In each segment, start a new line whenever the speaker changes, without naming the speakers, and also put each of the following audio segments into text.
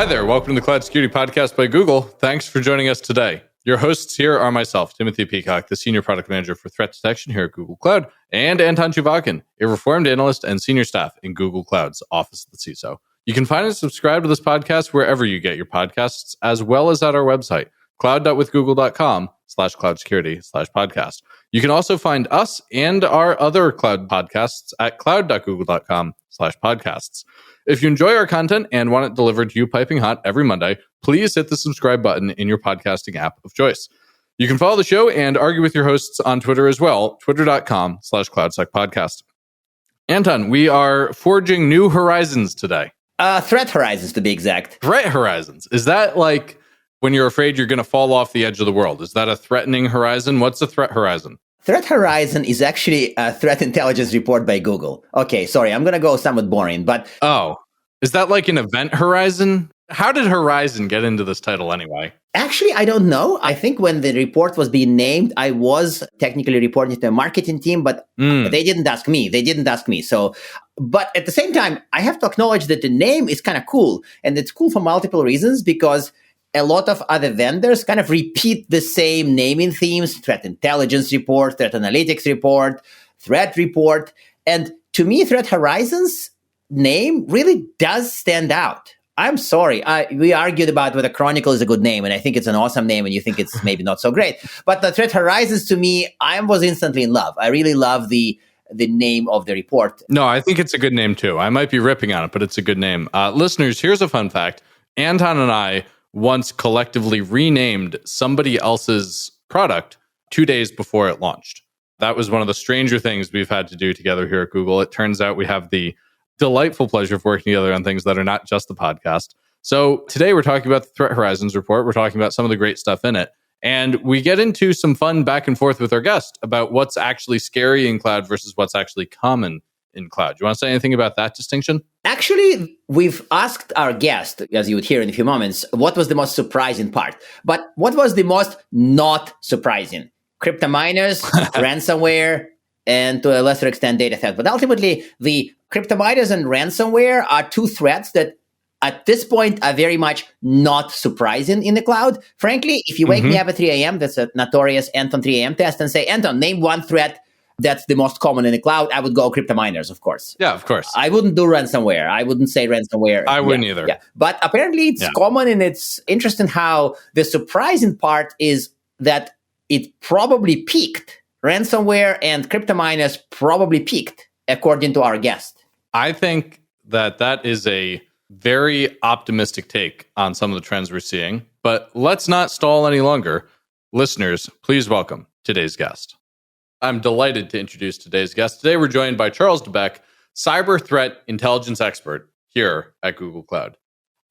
Hi there. Welcome to the Cloud Security Podcast by Google. Thanks for joining us today. Your hosts here are myself, Timothy Peacock, the Senior Product Manager for Threat Detection here at Google Cloud, and Anton Chuvakin, a reformed analyst and senior staff in Google Cloud's Office of the CISO. You can find and subscribe to this podcast wherever you get your podcasts, as well as at our website, cloud.withgoogle.com/cloudsecurity/podcast. You can also find us and our other cloud podcasts at cloud.google.com/podcasts. If you enjoy our content and want it delivered to you piping hot every Monday, please hit the subscribe button in your podcasting app of choice. You can follow the show and argue with your hosts on Twitter as well, twitter.com/cloudsecpodcast. Anton, we are forging new horizons today.
Threat horizons, to be exact.
Threat horizons. Is that like when you're afraid you're going to fall off the edge of the world? Is that a threatening horizon? What's a threat horizon?
Threat horizon is actually a threat intelligence report by Google. Okay, sorry, I'm going to go somewhat boring, but...
Oh, is that like an event horizon? How did Horizon get into this title anyway?
Actually, I don't know. I think when the report was being named, I was technically reporting to the marketing team, but they didn't ask me. So, but at the same time, I have to acknowledge that the name is kind of cool. And it's cool for multiple reasons, because a lot of other vendors kind of repeat the same naming themes: threat intelligence report, threat analytics report, threat report. And to me, Threat Horizons name really does stand out. I'm sorry. We argued about whether Chronicle is a good name, and I think it's an awesome name, and you think it's maybe not so great. But the Threat Horizons, to me, I was instantly in love. I really love the name of the report.
No, I think it's a good name too. I might be ripping on it, but it's a good name. Listeners, here's a fun fact. Anton and I once collectively renamed somebody else's product 2 days before it launched. That was one of the stranger things we've had to do together here at Google. It turns out we have the delightful pleasure of working together on things that are not just the podcast. So today we're talking about the Threat Horizons report. We're talking about some of the great stuff in it. And we get into some fun back and forth with our guest about what's actually scary in cloud versus what's actually common in cloud. Do you want to say anything about that distinction?
Actually, we've asked our guest, as you would hear in a few moments, what was the most surprising part. But what was the most not surprising? Crypto miners, ransomware, and to a lesser extent, data theft. But ultimately, the crypto miners and ransomware are two threats that at this point are very much not surprising in the cloud. Frankly, if you wake me up at 3 a.m., that's a notorious Anton 3 a.m. test, and say, Anton, name one threat that's the most common in the cloud, I would go crypto miners, of course.
Yeah, of course.
I wouldn't do ransomware. I wouldn't say ransomware.
I wouldn't either.
Yeah. But apparently it's common, and it's interesting how the surprising part is that it probably peaked. Ransomware and crypto miners probably peaked, according to our guest.
I think that is a very optimistic take on some of the trends we're seeing. But let's not stall any longer. Listeners, please welcome today's guest. I'm delighted to introduce today's guest. Today we're joined by Charles DeBeck, cyber threat intelligence expert here at Google Cloud.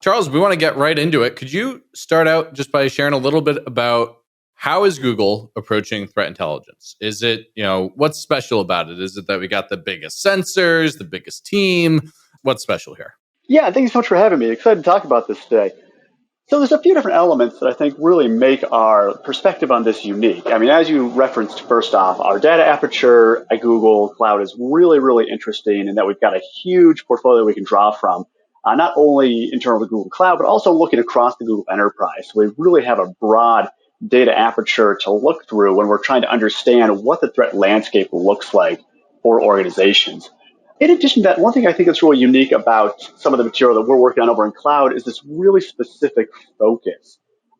Charles, we want to get right into it. Could you start out just by sharing a little bit about how is Google approaching threat intelligence? Is it, what's special about it? Is it that we got the biggest sensors, the biggest team? What's special here?
Yeah, thank you so much for having me. Excited to talk about this today. So there's a few different elements that I think really make our perspective on this unique. I mean, as you referenced, first off, our data aperture at Google Cloud is really, really interesting in that we've got a huge portfolio we can draw from, not only in terms of Google Cloud, but also looking across the Google enterprise. So we really have a broad data aperture to look through when we're trying to understand what the threat landscape looks like for organizations. In addition to that, one thing I think that's really unique about some of the material that we're working on over in cloud is this really specific focus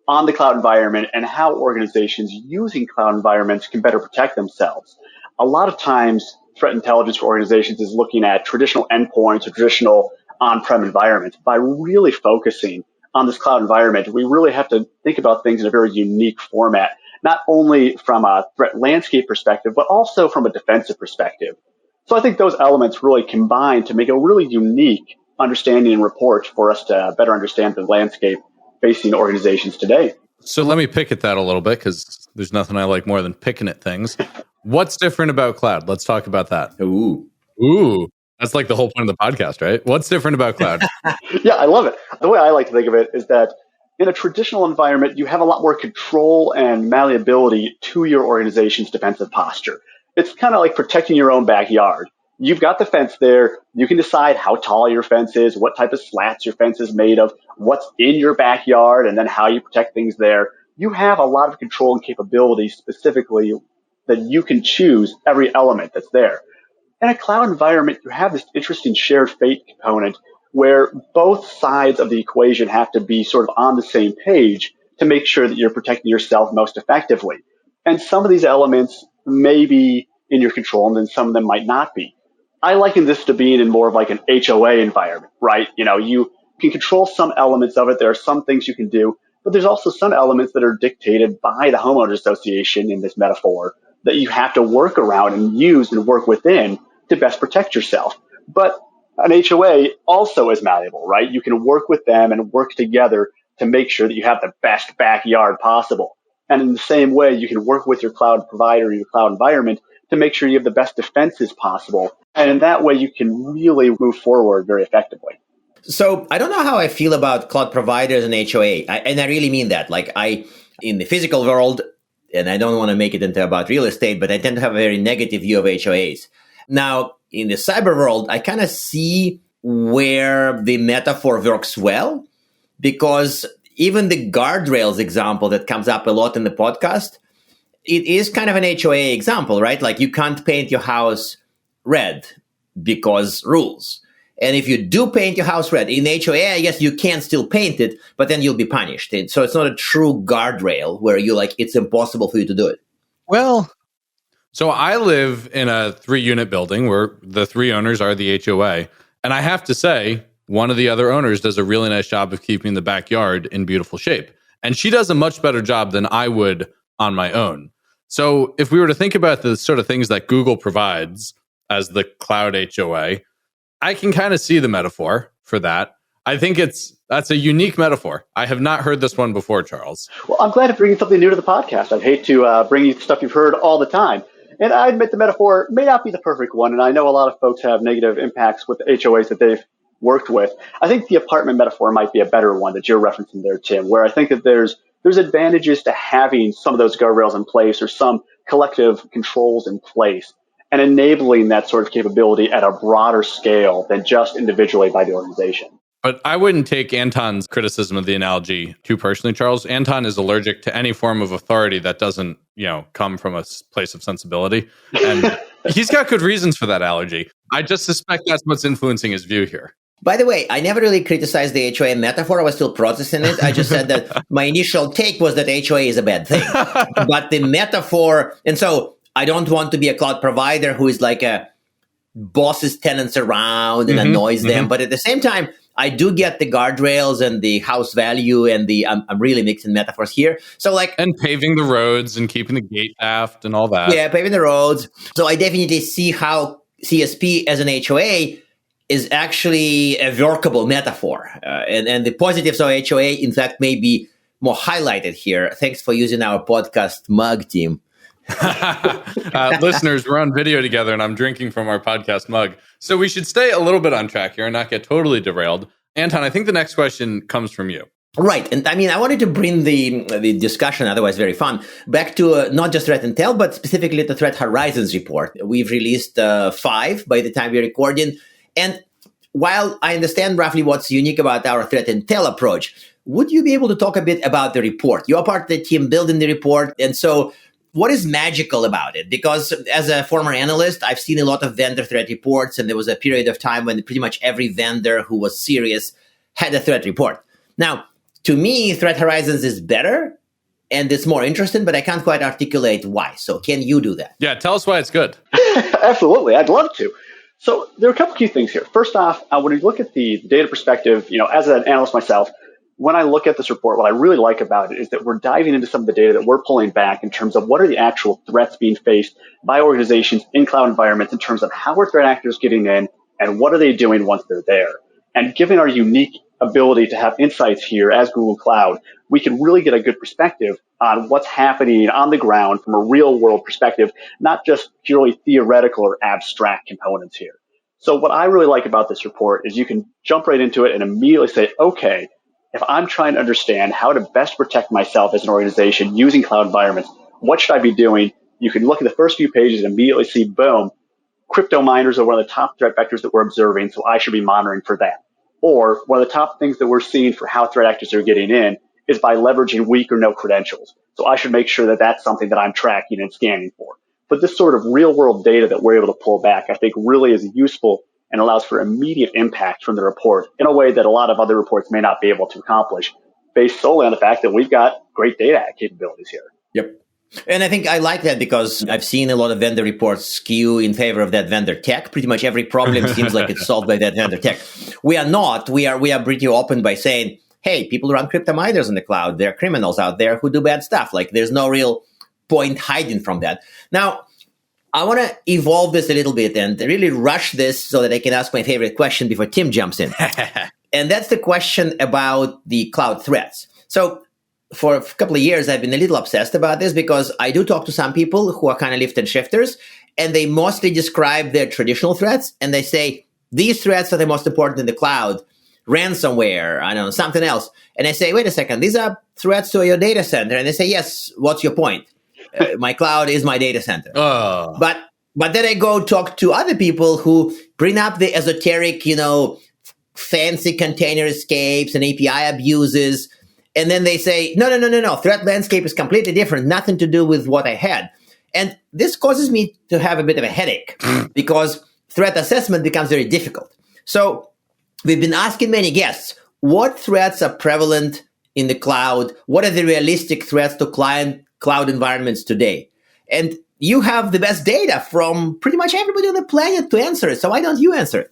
on the cloud environment and how organizations using cloud environments can better protect themselves. A lot of times, threat intelligence for organizations is looking at traditional endpoints or traditional on-prem environments. By really focusing on this cloud environment, we really have to think about things in a very unique format, not only from a threat landscape perspective, but also from a defensive perspective. So I think those elements really combine to make a really unique understanding and report for us to better understand the landscape facing organizations today.
So let me pick at that a little bit, because there's nothing I like more than picking at things. What's different about cloud? Let's talk about that.
Ooh.
That's like the whole point of the podcast, right? What's different about cloud?
Yeah, I love it. The way I like to think of it is that in a traditional environment, you have a lot more control and malleability to your organization's defensive posture. It's kind of like protecting your own backyard. you've got the fence there. You can decide how tall your fence is, what type of slats your fence is made of, what's in your backyard, and then how you protect things there. You have a lot of control and capability specifically that you can choose every element that's there. In a cloud environment, you have this interesting shared fate component where both sides of the equation have to be sort of on the same page to make sure that you're protecting yourself most effectively. And some of these elements may be in your control, and then some of them might not be. I liken this to being in more of like an HOA environment, right? You can control some elements of it. There are some things you can do, but there's also some elements that are dictated by the homeowners association in this metaphor that you have to work around and use and work within to best protect yourself. But an HOA also is malleable, right? You can work with them and work together to make sure that you have the best backyard possible. And in the same way, you can work with your cloud provider, your cloud environment, to make sure you have the best defenses possible. And in that way, you can really move forward very effectively.
So I don't know how I feel about cloud providers and HOA. And I really mean that. Like in the physical world, and I don't want to make it into about real estate, but I tend to have a very negative view of HOAs. Now, in the cyber world, I kind of see where the metaphor works well, because even the guardrails example that comes up a lot in the podcast, it is kind of an HOA example, right? Like you can't paint your house red because rules. And if you do paint your house red in HOA, I guess you can still paint it, but then you'll be punished. So it's not a true guardrail where it's impossible for you to do it.
Well, so I live in a 3-unit building where the 3 owners are the HOA. And I have to say, one of the other owners does a really nice job of keeping the backyard in beautiful shape. And she does a much better job than I would on my own. So if we were to think about the sort of things that Google provides as the cloud HOA, I can kind of see the metaphor for that. I think that's a unique metaphor. I have not heard this one before, Charles.
Well, I'm glad to bring something new to the podcast. I'd hate to bring you stuff you've heard all the time. And I admit the metaphor may not be the perfect one, and I know a lot of folks have negative impacts with the HOAs that they've worked with. I think the apartment metaphor might be a better one that you're referencing there, Tim, where I think that there's advantages to having some of those guardrails in place or some collective controls in place and enabling that sort of capability at a broader scale than just individually by the organization.
But I wouldn't take Anton's criticism of the analogy too personally, Charles. Anton is allergic to any form of authority that doesn't, come from a place of sensibility. And he's got good reasons for that allergy. I just suspect that's what's influencing his view here.
By the way, I never really criticized the HOA metaphor. I was still processing it. I just said that my initial take was that HOA is a bad thing. But the metaphor, and so I don't want to be a cloud provider who is like a bosses tenants around and annoys them. But at the same time, I do get the guardrails and the house value and I'm really mixing metaphors here. So
and paving the roads and keeping the gate aft and all that.
Yeah, paving the roads. So I definitely see how CSP as an HOA is actually a workable metaphor. And the positives of HOA, in fact, may be more highlighted here. Thanks for using our podcast mug, Tim.
Listeners, we're on video together and I'm drinking from our podcast mug. So we should stay a little bit on track here and not get totally derailed. Anton, I think the next question comes from you.
Right. And I wanted to bring the discussion, otherwise very fun, back to not just Threat Intel, but specifically the Threat Horizons report. We've released 5 by the time we're recording. And while I understand roughly what's unique about our Threat Intel approach, would you be able to talk a bit about the report? You're part of the team building the report. And so what is magical about it? Because as a former analyst, I've seen a lot of vendor threat reports, and there was a period of time when pretty much every vendor who was serious had a threat report. Now, to me, Threat Horizons is better and it's more interesting, but I can't quite articulate why. So can you do that?
Yeah, tell us why it's good.
Absolutely. I'd love to. So there are a couple key things here. First off, when you look at the data perspective, as an analyst myself, when I look at this report, what I really like about it is that we're diving into some of the data that we're pulling back in terms of what are the actual threats being faced by organizations in cloud environments in terms of how are threat actors getting in and what are they doing once they're there. And given our unique ability to have insights here as Google Cloud, we can really get a good perspective on what's happening on the ground from a real world perspective, not just purely theoretical or abstract components here. So what I really like about this report is you can jump right into it and immediately say, okay, if I'm trying to understand how to best protect myself as an organization using cloud environments, what should I be doing? You can look at the first few pages and immediately see, boom, crypto miners are one of the top threat vectors that we're observing, so I should be monitoring for that. Or one of the top things that we're seeing for how threat actors are getting in is by leveraging weak or no credentials. So I should make sure that that's something that I'm tracking and scanning for. But this sort of real world data that we're able to pull back, I think really is useful and allows for immediate impact from the report in a way that a lot of other reports may not be able to accomplish, based solely on the fact that we've got great data capabilities here.
Yep. And I think I like that because I've seen a lot of vendor reports skew in favor of that vendor tech. Pretty much every problem seems like it's solved by that vendor tech. We are not. We are pretty open by saying, hey, people run crypto miners in the cloud. There are criminals out there who do bad stuff. Like there's no real point hiding from that. Now, I want to evolve this a little bit and really rush this so that I can ask my favorite question before Tim jumps in. And that's the question about the cloud threats. So for a couple of years, I've been a little obsessed about this because I do talk to some people who are kind of lift and shifters, and they mostly describe their traditional threats. And they say, these threats are the most important in the cloud. Ransomware, I don't know, something else. And I say, wait a second, these are threats to your data center. And they say, yes, what's your point? My cloud is my data center. But then I go talk to other people who bring up the esoteric, fancy container escapes and API abuses. And then they say, no. Threat landscape is completely different. Nothing to do with what I had. And this causes me to have a bit of a headache because threat assessment becomes very difficult. So we've been asking many guests, what threats are prevalent in the cloud? What are the realistic threats to client cloud environments today? And you have the best data from pretty much everybody on the planet to answer it. So why don't you answer it?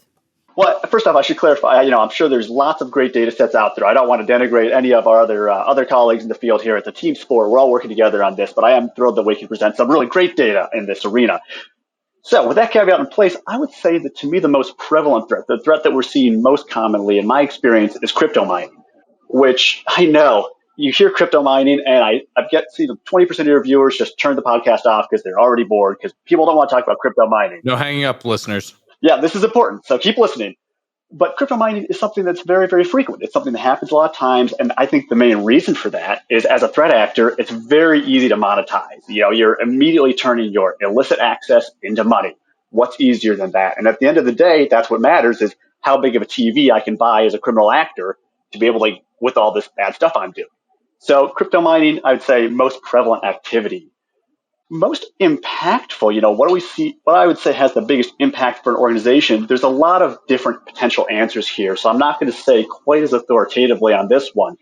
Well, first off, I should clarify, I'm sure there's lots of great data sets out there. I don't want to denigrate any of our other colleagues in the field here at the Team Sport. We're all working together on this, but I am thrilled that we can present some really great data in this arena. So with that caveat in place, I would say that to me, the most prevalent threat, the threat that we're seeing most commonly in my experience is crypto mining, which I know you hear crypto mining and I get see the 20% of your viewers just turn the podcast off because they're already bored because people don't want to talk about crypto mining.
No hanging up, listeners.
Yeah, this is important. So keep listening. But crypto mining is something that's very, very frequent. It's something that happens a lot of times. And I think the main reason for that is as a threat actor, it's very easy to monetize. You're immediately turning your illicit access into money. What's easier than that? And at the end of the day, that's what matters is how big of a TV I can buy as a criminal actor to be able to, with all this bad stuff I'm doing. So crypto mining, I would say most prevalent activity. Most impactful, what do we see? What I would say has the biggest impact for an organization. There's a lot of different potential answers here. So I'm not going to say quite as authoritatively on this one.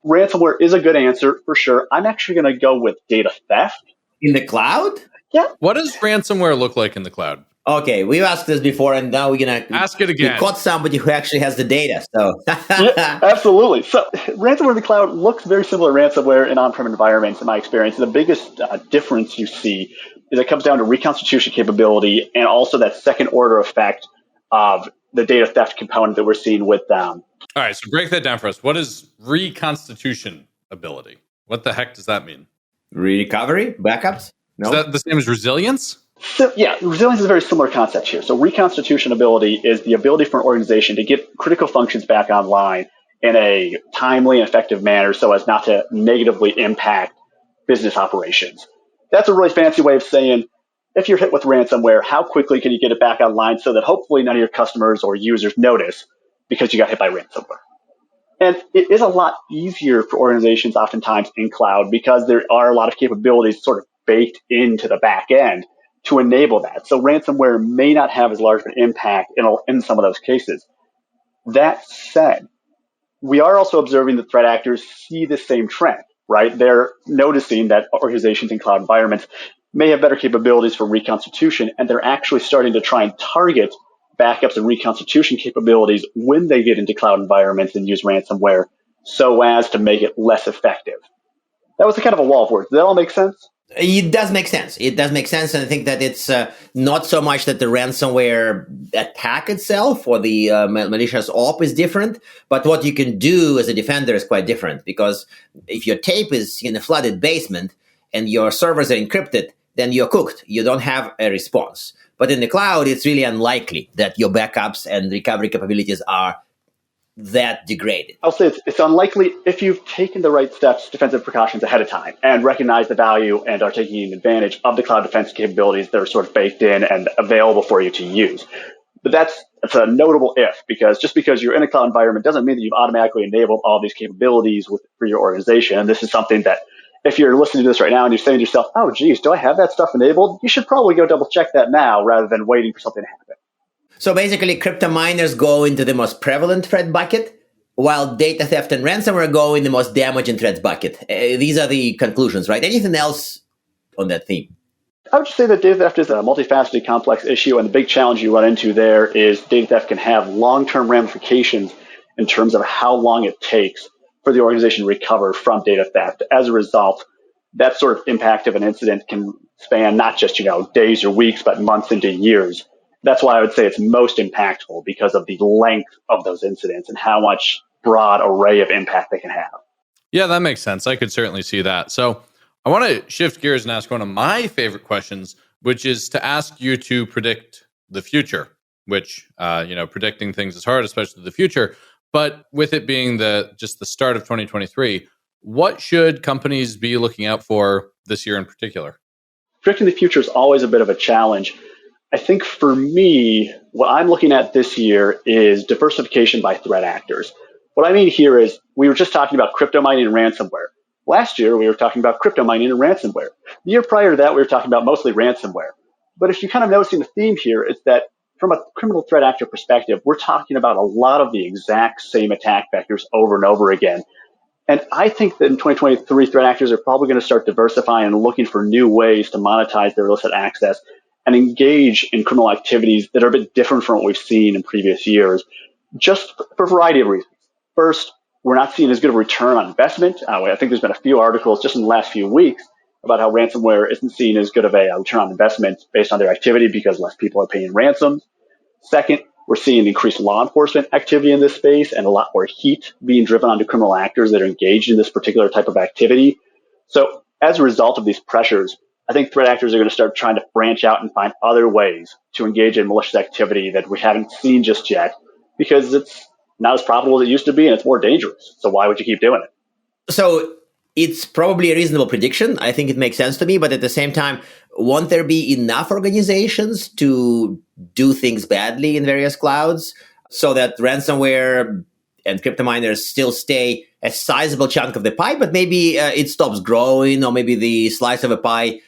Ransomware is a good answer for sure. I'm actually going to go with data theft.
In the cloud?
Yeah.
What does ransomware look like in the cloud?
Okay, we've asked this before, and now we're going to
ask it again.
We caught somebody who actually has the data. So
yeah, absolutely. So ransomware in the cloud looks very similar to ransomware in on-prem environments, in my experience. And the biggest difference you see is it comes down to reconstitution capability and also that second order effect of the data theft component that we're seeing with them.
All right, so break that down for us. What is reconstitution ability? What the heck does that mean?
Recovery? Backups? No.
Is that the same as resilience?
So, yeah, resilience is a very similar concept here. So reconstitution ability is the ability for an organization to get critical functions back online in a timely and effective manner so as not to negatively impact business operations. That's a really fancy way of saying if you're hit with ransomware, how quickly can you get it back online so that hopefully none of your customers or users notice because you got hit by ransomware. And it is a lot easier for organizations oftentimes in cloud because there are a lot of capabilities sort of baked into the back end to enable that. So ransomware may not have as large of an impact in some of those cases. That said, we are also observing that threat actors see the same trend, right? They're noticing that organizations in cloud environments may have better capabilities for reconstitution, and they're actually starting to try and target backups and reconstitution capabilities when they get into cloud environments and use ransomware so as to make it less effective. That was a kind of a wall of words. Does that all make sense?
It does make sense. It does make sense. And I think that it's not so much that the ransomware attack itself or the malicious op is different, but what you can do as a defender is quite different. Because if your tape is in a flooded basement and your servers are encrypted, then you're cooked. You don't have a response. But in the cloud, it's really unlikely that your backups and recovery capabilities are that degraded?
I'll say it's unlikely if you've taken the right steps, defensive precautions ahead of time, and recognize the value and are taking advantage of the cloud defense capabilities that are sort of baked in and available for you to use. But that's a notable if, because just because you're in a cloud environment doesn't mean that you've automatically enabled all these capabilities for your organization. And this is something that if you're listening to this right now and you're saying to yourself, oh, geez, do I have that stuff enabled? You should probably go double check that now rather than waiting for something to happen.
So basically, crypto miners go into the most prevalent threat bucket, while data theft and ransomware go in the most damaging threats bucket. These are the conclusions, right? Anything else on that theme?
I would just say that data theft is a multifaceted, complex issue, and the big challenge you run into there is data theft can have long-term ramifications in terms of how long it takes for the organization to recover from data theft. As a result, that sort of impact of an incident can span not just days or weeks, but months into years. That's why I would say it's most impactful, because of the length of those incidents and how much broad array of impact they can have.
Yeah, that makes sense. I could certainly see that. So I want to shift gears and ask one of my favorite questions, which is to ask you to predict the future, which, predicting things is hard, especially the future. But with it being just the start of 2023, what should companies be looking out for this year in particular?
Predicting the future is always a bit of a challenge. I think for me, what I'm looking at this year is diversification by threat actors. What I mean here is we were just talking about crypto mining and ransomware. Last year, we were talking about crypto mining and ransomware. The year prior to that, we were talking about mostly ransomware. But if you're kind of noticing the theme here, it's that from a criminal threat actor perspective, we're talking about a lot of the exact same attack vectors over and over again. And I think that in 2023, threat actors are probably going to start diversifying and looking for new ways to monetize their illicit access and engage in criminal activities that are a bit different from what we've seen in previous years, just for a variety of reasons. First, we're not seeing as good of a return on investment. I think there's been a few articles just in the last few weeks about how ransomware isn't seen as good of a return on investment based on their activity because less people are paying ransoms. Second, we're seeing increased law enforcement activity in this space and a lot more heat being driven onto criminal actors that are engaged in this particular type of activity. So as a result of these pressures, I think threat actors are going to start trying to branch out and find other ways to engage in malicious activity that we haven't seen just yet, because it's not as profitable as it used to be and it's more dangerous. So why would you keep doing it?
So it's probably a reasonable prediction. I think it makes sense to me. But at the same time, won't there be enough organizations to do things badly in various clouds so that ransomware and crypto miners still stay a sizable chunk of the pie, but maybe it stops growing, or maybe the slice of a pie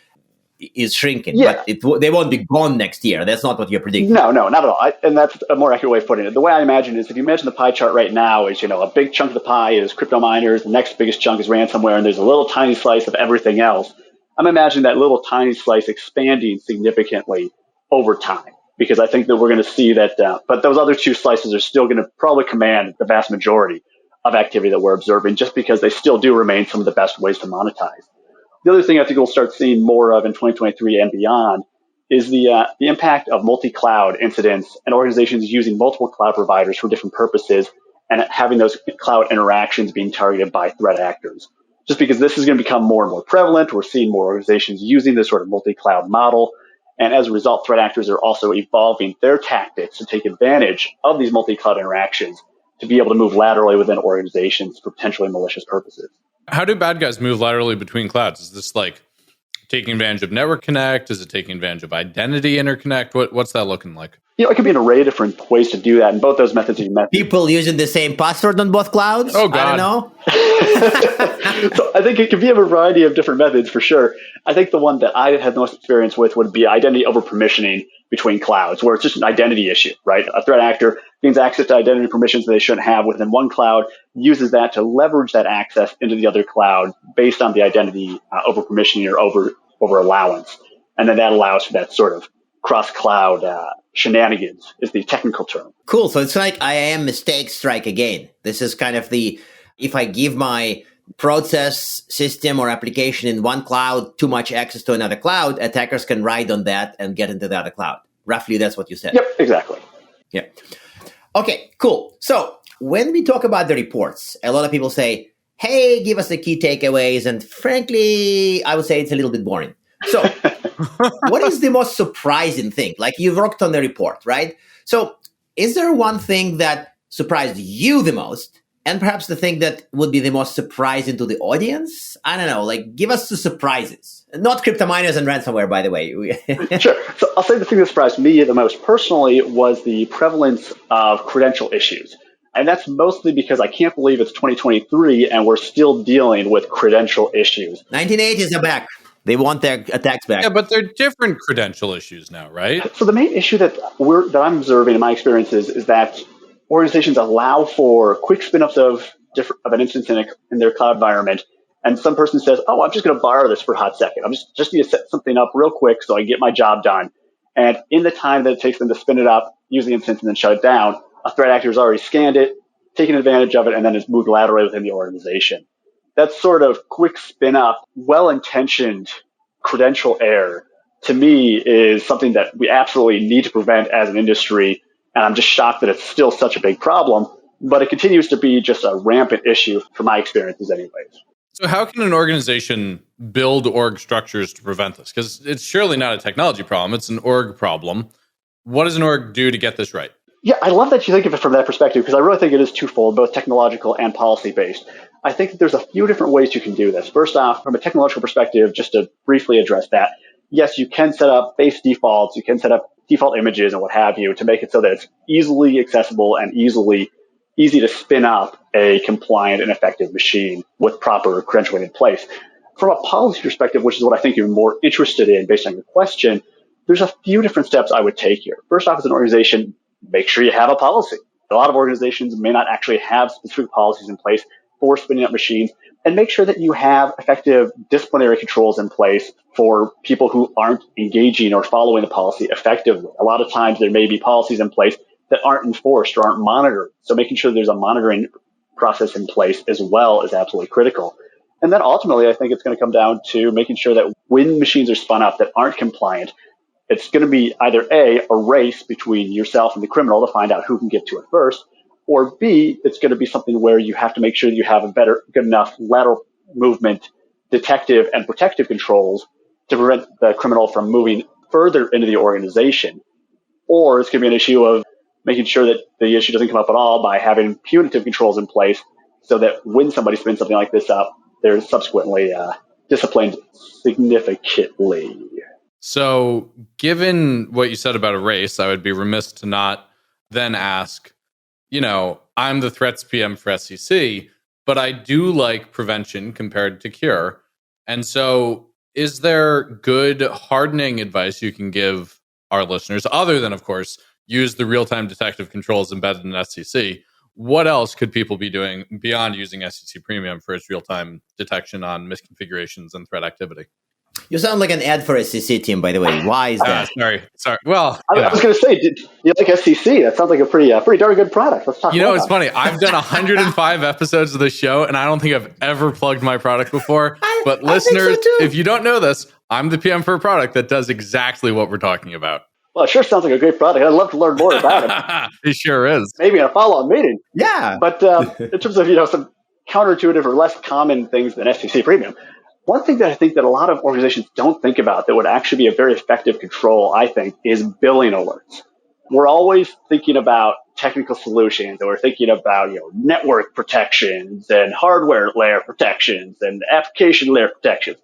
is shrinking,
yeah.
But they won't be gone next year. That's not what you're predicting.
No, not at all. And that's a more accurate way of putting it. The way I imagine is if you imagine the pie chart right now is, a big chunk of the pie is crypto miners, the next biggest chunk is ransomware, and there's a little tiny slice of everything else. I'm imagining that little tiny slice expanding significantly over time, because I think that we're going to see that, but those other two slices are still going to probably command the vast majority of activity that we're observing, just because they still do remain some of the best ways to monetize. The other thing I think we'll start seeing more of in 2023 and beyond is the impact of multi-cloud incidents and organizations using multiple cloud providers for different purposes and having those cloud interactions being targeted by threat actors. Just because this is going to become more and more prevalent, we're seeing more organizations using this sort of multi-cloud model. And as a result, threat actors are also evolving their tactics to take advantage of these multi-cloud interactions to be able to move laterally within organizations for potentially malicious purposes.
How do bad guys move laterally between clouds? Is this like taking advantage of network connect? Is it taking advantage of identity interconnect? What's that looking like?
It could be an array of different ways to do that. And both those methods you mentioned.
People using the same password on both clouds?
Oh, God.
I don't know.
So I think it could be a variety of different methods for sure. I think the one that I had the most experience with would be identity over permissioning between clouds, where it's just an identity issue, right? A threat actor gains access to identity permissions that they shouldn't have within one cloud, uses that to leverage that access into the other cloud based on the identity over permissioning or over allowance. And then that allows for that sort of cross-cloud shenanigans is the technical term.
Cool. So it's like IAM mistake strike again. This is kind of if I give my process, system, or application in one cloud too much access to another cloud, attackers can ride on that and get into the other cloud. Roughly, that's what you said.
Yep, exactly.
Yeah. Okay, cool. So when we talk about the reports, a lot of people say, hey, give us the key takeaways. And frankly, I would say it's a little bit boring. So what is the most surprising thing? Like, you've worked on the report, right? So is there one thing that surprised you the most? And perhaps the thing that would be the most surprising to the audience? I don't know, like give us the surprises. Not crypto miners and ransomware, by the way.
Sure. So I'll say the thing that surprised me the most personally was the prevalence of credential issues. And that's mostly because I can't believe it's 2023 and we're still dealing with credential issues.
1980s are back. They want their attacks back.
Yeah, but they're different credential issues now, right?
So the main issue that I'm observing in my experiences is that organizations allow for quick spin-ups of an instance in their cloud environment, and some person says, "Oh, I'm just going to borrow this for a hot second. I'm just need to set something up real quick so I can get my job done." And in the time that it takes them to spin it up, use the instance, and then shut it down, a threat actor has already scanned it, taken advantage of it, and then has moved laterally within the organization. That sort of quick spin-up, well-intentioned credential error, to me, is something that we absolutely need to prevent as an industry. And I'm just shocked that it's still such a big problem, but it continues to be just a rampant issue from my experiences anyways.
So how can an organization build org structures to prevent this? Because it's surely not a technology problem. It's an org problem. What does an org do to get this right?
Yeah, I love that you think of it from that perspective, because I really think it is twofold, both technological and policy-based. I think that there's a few different ways you can do this. First off, from a technological perspective, just to briefly address that, yes, you can set up base defaults, you can set up default images and what have you to make it so that it's easily accessible and easy to spin up a compliant and effective machine with proper credentialing in place. From a policy perspective, which is what I think you're more interested in based on your question, there's a few different steps I would take here. First off, as an organization, make sure you have a policy. A lot of organizations may not actually have specific policies in place for spinning up machines, and make sure that you have effective disciplinary controls in place for people who aren't engaging or following the policy effectively. A lot of times there may be policies in place that aren't enforced or aren't monitored. So making sure there's a monitoring process in place as well is absolutely critical. And then ultimately, I think it's going to come down to making sure that when machines are spun up that aren't compliant, it's going to be either A, a race between yourself and the criminal to find out who can get to it first, or B, it's going to be something where you have to make sure that you have good enough lateral movement, detective and protective controls to prevent the criminal from moving further into the organization. Or it's going to be an issue of making sure that the issue doesn't come up at all by having punitive controls in place so that when somebody spins something like this up, they're subsequently disciplined significantly.
So given what you said about a race, I would be remiss to not then ask, I'm the threats PM for SEC, but I do like prevention compared to cure. And so is there good hardening advice you can give our listeners, other than, of course, use the real-time detective controls embedded in SEC? What else could people be doing beyond using SEC Premium for its real-time detection on misconfigurations and threat activity?
You sound like an ad for SEC team, by the way. Why is that?
Sorry. Well,
I was going to say, do you like SEC? That sounds like a pretty darn good product. Let's talk about it.
It's funny. I've done 105 episodes of the show, and I don't think I've ever plugged my product before. But listeners, if you don't know this, I'm the PM for a product that does exactly what we're talking about.
Well, it sure sounds like a great product. I'd love to learn more about it.
It sure is.
Maybe in a follow-on meeting.
Yeah.
But in terms of some counterintuitive or less common things than SEC Premium, one thing that I think that a lot of organizations don't think about that would actually be a very effective control, I think, is billing alerts. We're always thinking about technical solutions, and we're thinking about network protections and hardware layer protections and application layer protections.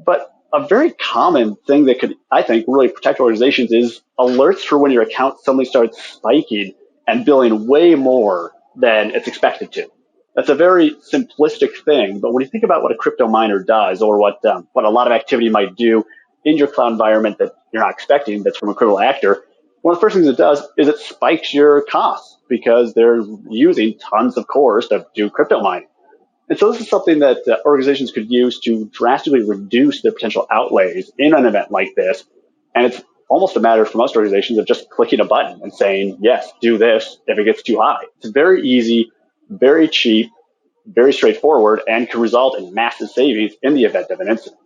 But a very common thing that could, I think, really protect organizations is alerts for when your account suddenly starts spiking and billing way more than it's expected to. That's a very simplistic thing, but when you think about what a crypto miner does, or what a lot of activity might do in your cloud environment that you're not expecting, that's from a criminal actor, one of the first things it does is it spikes your costs because they're using tons of cores to do crypto mining. And so this is something that organizations could use to drastically reduce their potential outlays in an event like this. And it's almost a matter for most organizations of just clicking a button and saying, yes, do this if it gets too high. It's very easy, very cheap, very straightforward, and can result in massive savings in the event of an incident.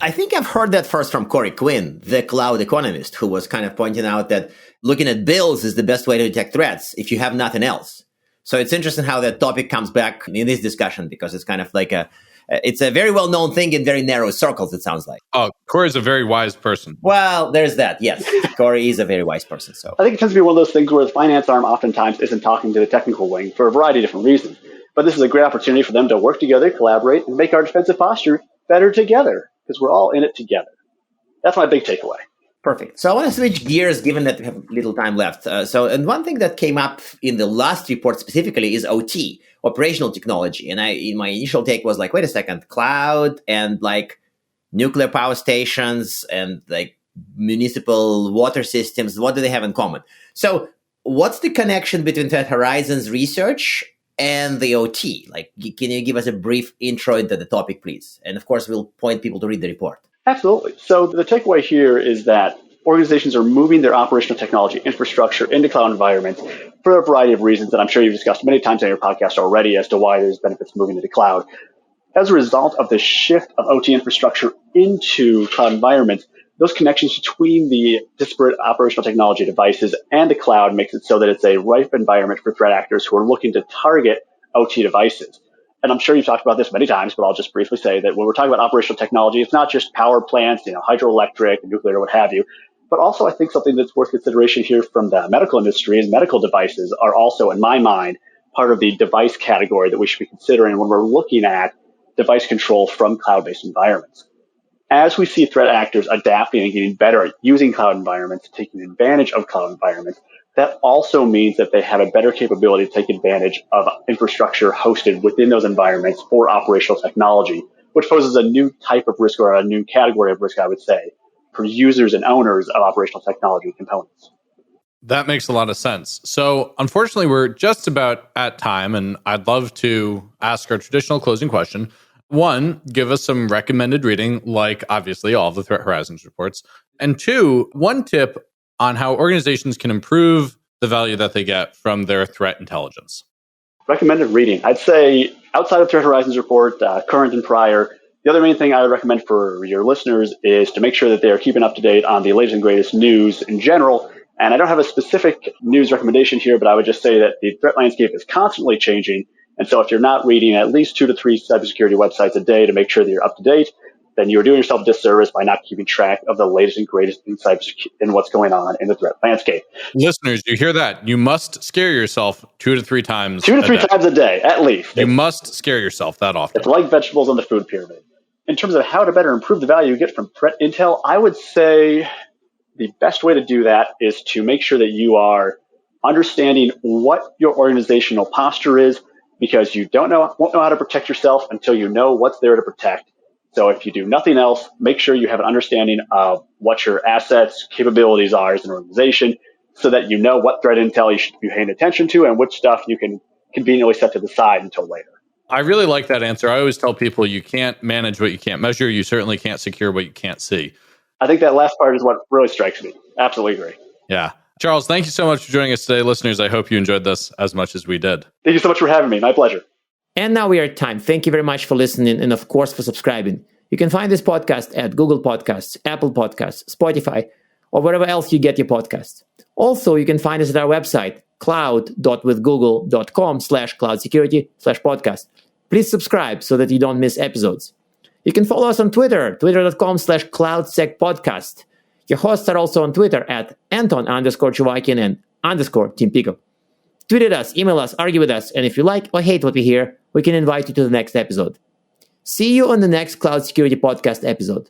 I think I've heard that first from Corey Quinn, the cloud economist, who was kind of pointing out that looking at bills is the best way to detect threats if you have nothing else. So it's interesting how that topic comes back in this discussion, because it's kind of like a It's a very well-known thing in very narrow circles, it sounds like.
Oh, Corey's a very wise person.
Well, there's that. Yes, Corey is a very wise person. So
I think it tends to be one of those things where the finance arm oftentimes isn't talking to the technical wing for a variety of different reasons. But this is a great opportunity for them to work together, collaborate, and make our defensive posture better together because we're all in it together. That's my big takeaway.
Perfect. So I want to switch gears given that we have little time left. And one thing that came up in the last report specifically is OT, operational technology. And my initial take was like, wait a second, cloud and like nuclear power stations and like municipal water systems, what do they have in common? So what's the connection between Threat Horizon's research and the OT? Like, can you give us a brief intro into the topic, please? And of course, we'll point people to read the report.
Absolutely. So the takeaway here is that organizations are moving their operational technology infrastructure into cloud environments for a variety of reasons that I'm sure you've discussed many times on your podcast already as to why there's benefits moving to the cloud. As a result of the shift of OT infrastructure into cloud environments, those connections between the disparate operational technology devices and the cloud makes it so that it's a ripe environment for threat actors who are looking to target OT devices. And I'm sure you've talked about this many times, but I'll just briefly say that when we're talking about operational technology, it's not just power plants, hydroelectric, nuclear, what have you, but also I think something that's worth consideration here from the medical industry is medical devices are also, in my mind, part of the device category that we should be considering when we're looking at device control from cloud-based environments. As we see threat actors adapting and getting better at using cloud environments, taking advantage of cloud environments, that also means that they have a better capability to take advantage of infrastructure hosted within those environments for operational technology, which poses a new type of risk or a new category of risk, I would say, for users and owners of operational technology components.
That makes a lot of sense. So unfortunately, we're just about at time, and I'd love to ask our traditional closing question. One, give us some recommended reading, like obviously all of the Threat Horizons reports. And two, one tip on how organizations can improve the value that they get from their threat intelligence.
Recommended reading. I'd say outside of Threat Horizons report, current and prior, the other main thing I would recommend for your listeners is to make sure that they are keeping up to date on the latest and greatest news in general. And I don't have a specific news recommendation here, but I would just say that the threat landscape is constantly changing. And so if you're not reading at least 2 to 3 cybersecurity websites a day to make sure that you're up to date, then you're doing yourself a disservice by not keeping track of the latest and greatest in cybersecurity and what's going on in the threat landscape.
Listeners, you hear that? You must scare yourself 2 to 3 times.
2 to 3 times a day, at least.
You must scare yourself that often.
It's like vegetables on the food pyramid. In terms of how to better improve the value you get from threat intel, I would say the best way to do that is to make sure that you are understanding what your organizational posture is, because you won't know how to protect yourself until you know what's there to protect. So if you do nothing else, make sure you have an understanding of what your assets, capabilities are as an organization, so that you know what threat intel you should be paying attention to and which stuff you can conveniently set to the side until later.
I really like that answer. I always tell people you can't manage what you can't measure. You certainly can't secure what you can't see.
I think that last part is what really strikes me. Absolutely agree.
Yeah. Charles, thank you so much for joining us today. Listeners, I hope you enjoyed this as much as we did.
Thank you so much for having me. My pleasure.
And now we are at time. Thank you very much for listening and, of course, for subscribing. You can find this podcast at Google Podcasts, Apple Podcasts, Spotify, or wherever else you get your podcasts. Also, you can find us at our website, cloud.withgoogle.com/cloudsecurity/podcast. Please subscribe so that you don't miss episodes. You can follow us on Twitter, twitter.com/cloudsecpodcast. Your hosts are also on Twitter at Anton_Chuvakin and _Team Pico. Tweet at us, email us, argue with us, and if you like or hate what we hear, we can invite you to the next episode. See you on the next Cloud Security Podcast episode.